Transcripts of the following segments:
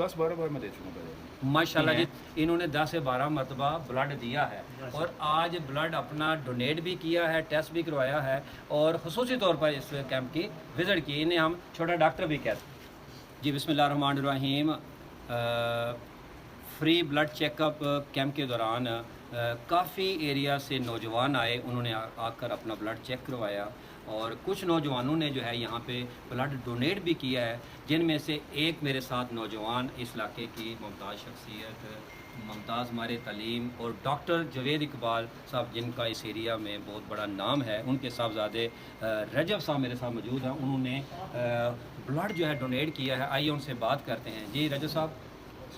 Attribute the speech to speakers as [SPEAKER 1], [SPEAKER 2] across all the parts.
[SPEAKER 1] 10-12 बार मैं दे चुका पहले।
[SPEAKER 2] माशाल्लाह जी, इन्होंने 10 से 12 मरतबा ब्लड दिया है और आज ब्लड अपना डोनेट भी किया है, टेस्ट भी करवाया है और ख़ुसूसी तौर पर इस कैंप की विज़िट की। इन्हें हम छोटा डॉक्टर भी कहते हैं जी। बिस्मिल्लाहिर्रहमानिर्रहीम। फ्री ब्लड चेकअप कैंप के दौरान काफ़ी एरिया से नौजवान आए, उन्होंने आकर अपना ब्लड चेक करवाया और कुछ नौजवानों ने जो है यहाँ पे ब्लड डोनेट भी किया है, जिनमें से एक मेरे साथ नौजवान इस इलाके की मुमताज़ शख्सियत, मुमताज़ मारे तालीम और डॉक्टर जवेद इकबाल साहब, जिनका इस एरिया में बहुत बड़ा नाम है, उनके साहबजादे रजब साहब मेरे साथ मौजूद हैं। उन्होंने ब्लड जो है डोनेट किया है। आइए उनसे बात करते हैं। जी रजब साहब,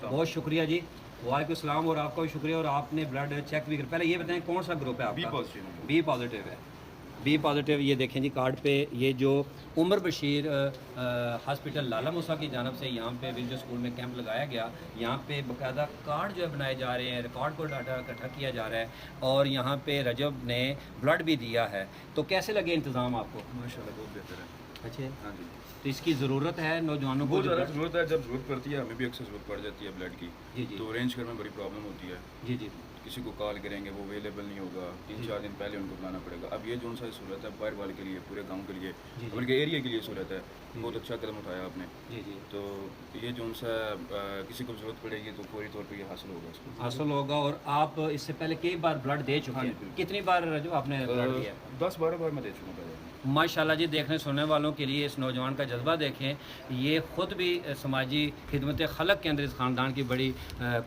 [SPEAKER 2] बहुत शुक्रिया जी। वालेकुम सलाम। और आपका भी शुक्रिया। और आपने ब्लड चेक भी कर, पहले ये बताएं कौन सा ग्रुप है आपका? बी पॉजिटिव है। B positive. ये देखें जी कार्ड पे, ये जो उमर बशीर हॉस्पिटल लाला मूसा की जानब से यहाँ पे विलेज स्कूल में कैंप लगाया गया, यहाँ पे बाकायदा कार्ड जो है बनाए जा रहे हैं, रिकॉर्ड को डाटा इकट्ठा किया जा रहा है और यहाँ पे रजब ने ब्लड भी दिया है। तो कैसे लगे इंतज़ाम आपको?
[SPEAKER 1] माशाल्लाह बहुत बेहतर है।
[SPEAKER 2] अच्छा,
[SPEAKER 1] हाँ जी,
[SPEAKER 2] तो इसकी ज़रूरत है नौजवानों को?
[SPEAKER 1] बहुत ज़्यादा ज़रूरत है। जब ज़रूरत पड़ती है हमें भी अक्सर ज़रूरत पड़ जाती है ब्लड की,
[SPEAKER 2] जी जी
[SPEAKER 1] तो अरेंज करने में बड़ी प्रॉब्लम होती है।
[SPEAKER 2] जी जी
[SPEAKER 1] किसी को कॉल करेंगे वो अवेलेबल नहीं होगा, 3-4 दिन पहले उनको बुलाना पड़ेगा। अब ये जो सा सहूलत है बाहर वाले के लिए, पूरे गांव के लिए, बल्कि एरिया के लिए सहूलत है, बहुत अच्छा कदम उठाया आपने।
[SPEAKER 2] जी जी।
[SPEAKER 1] तो ये जो सा किसी को ज़रूरत पड़ेगी तो फौरी तौर पे ये हासिल होगा उसको।
[SPEAKER 2] हासिल होगा। और आप इससे पहले कई बार ब्लड दे चुके हैं? कितनी बार रजब आपने ब्लड दिया?
[SPEAKER 1] 10-12 बार मैं दे चुका पहले।
[SPEAKER 2] माशाल्लाह जी, देखने सुनने वालों के लिए इस नौजवान का जज्बा देखें। ये ख़ुद भी समाजी खिदमत खलक के अंदर इस ख़ानदान की बड़ी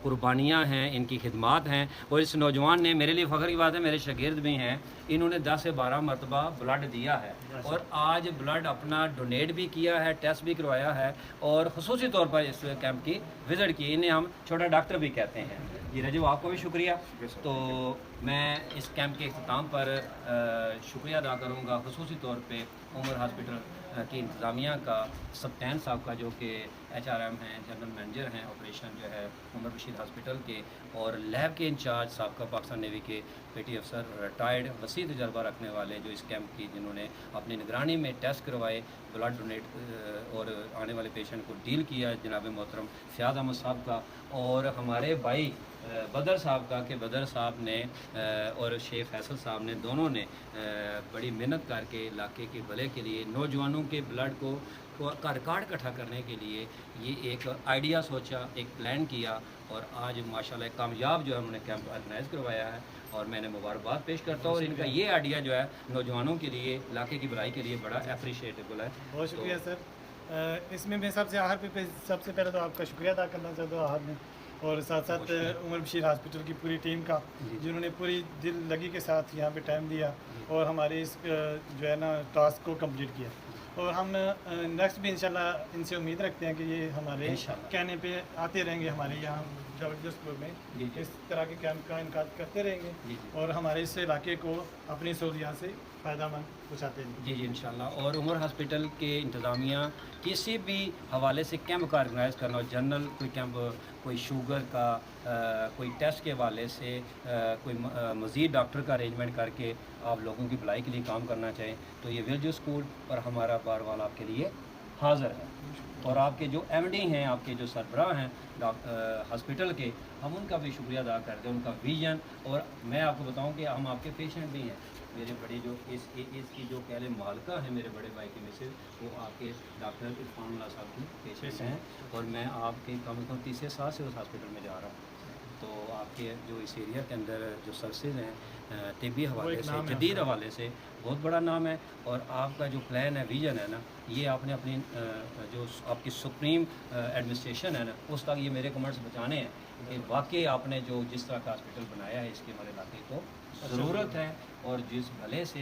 [SPEAKER 2] कुर्बानियाँ हैं, इनकी खिदमात हैं। और इस नौजवान ने, मेरे लिए फ़ख्र की बात है, मेरे शागिर्द भी हैं, इन्होंने 10 से 12 मरतबा ब्लड दिया है और आज ब्लड अपना डोनेट भी किया है, टेस्ट भी करवाया है और ख़ुसूसी तौर पर इस कैंप की विज़िट की। इन्हें हम छोटा डॉक्टर भी कहते हैं जी। रजब, आपको भी शुक्रिया। तो मैं इस कैंप के अख्ताम पर शुक्रिया अदा करूँगा ख़ुसूसी तौर पे उमर हॉस्पिटल की इंतज़ामिया का, सप्तान साहब का जो कि HRM हैं, जनरल मैनेजर हैं ऑपरेशन जो है उमर बशीर हॉस्पिटल के, और लैब के इंचार्ज साहब का, पाकिस्तान नेवी के पेटी अफसर, रिटायर्ड वसी तजर्बा रखने वाले जो इस कैंप की, जिन्होंने अपनी निगरानी में टेस्ट करवाए, ब्लड डोनेट और आने वाले पेशेंट को डील किया, जनाब मोहतरम फ़याज़ अहमद साहब का, और हमारे भाई बदर साहब का, कि बदर साहब ने और शेख फैसल साहब ने, दोनों ने बड़ी मेहनत करके इलाके के भले के लिए, नौजवानों के ब्लड को का रिकॉर्ड इकट्ठा करने के लिए ये एक आइडिया सोचा, एक प्लान किया और आज माशाल्लाह कामयाब जो है उन्होंने कैंप ऑर्गेनाइज़ करवाया है और मैंने मुबारकबाद पेश करता हूँ। और इनका ये आइडिया जो है नौजवानों के लिए, इलाके की भलाई के लिए बड़ा अप्रिशिएटेबल है।
[SPEAKER 3] बहुत शुक्रिया सर। इसमें मैं सबसे आखिर पे सबसे पहले तो आपका शुक्रिया अदा करना चाहता हूँ आपने, और साथ साथ उमर बशीर हॉस्पिटल की पूरी टीम का, जिन्होंने पूरी दिल लगी के साथ यहाँ पे टाइम दिया और हमारे इस जो है ना टास्क को कंप्लीट किया। और हम नेक्स्ट भी इंशाल्लाह इनसे उम्मीद रखते हैं कि ये हमारे कहने पे आते रहेंगे, हमारे यहाँ जबरदस्तपुर में इस तरह के कैंप का इनकाद करते रहेंगे और हमारे इस इलाके को अपनी सहूलियात से फ़ायदा मंद पहुँचाते रहेंगे। जी
[SPEAKER 2] जी इंशाल्लाह। और उमर हॉस्पिटल के इंतज़ामिया किसी भी हवाले से कैंप का ऑर्गेनाइज़ करना हो, जनरल कोई कैंप, कोई शुगर का, कोई टेस्ट के हवाले से, कोई मज़ीद डॉक्टर का अरेंजमेंट करके आप लोगों की भलाई के लिए काम करना चाहें तो ये विलेज स्कूल और हमारा बारवाल आपके लिए हाज़िर है। और आपके जो MD हैं, आपके जो सरबराह हैं हॉस्पिटल के, हम उनका भी शुक्रिया अदा करते हैं, उनका विजन। और मैं आपको बताऊं कि हम आपके पेशेंट भी हैं। मेरे बड़े जो इसकी जो कह लें मालका है, मेरे बड़े भाई की मिसेज, वो आपके डॉक्टर इरफानुल्लाह साहब की पेशेंट हैं और मैं आपके कम से कम तीसरे साल से उस हॉस्पिटल में जा रहा हूँ। तो आपके जो इस एरिया के अंदर जो सर्विसेज हैं तिब्बी हवाले से, जदीद हवाले से बहुत बड़ा नाम है। और आपका जो प्लान है, विजन है ना, ये आपने अपनी जो आपकी सुप्रीम एडमिनिस्ट्रेशन है ना, उस तक ये मेरे कमेंट्स बचाने हैं कि वाकई आपने जो जिस तरह का हॉस्पिटल बनाया है, इसकी हमारे इलाके को ज़रूरत है। और जिस भले से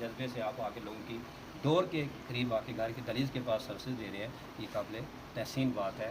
[SPEAKER 2] जज्बे से आप आके लोगों की डोर के करीब आके, घर की दहलीज के पास सर्विसेज दे रहे हैं, ये काबिल तहसीन बात है।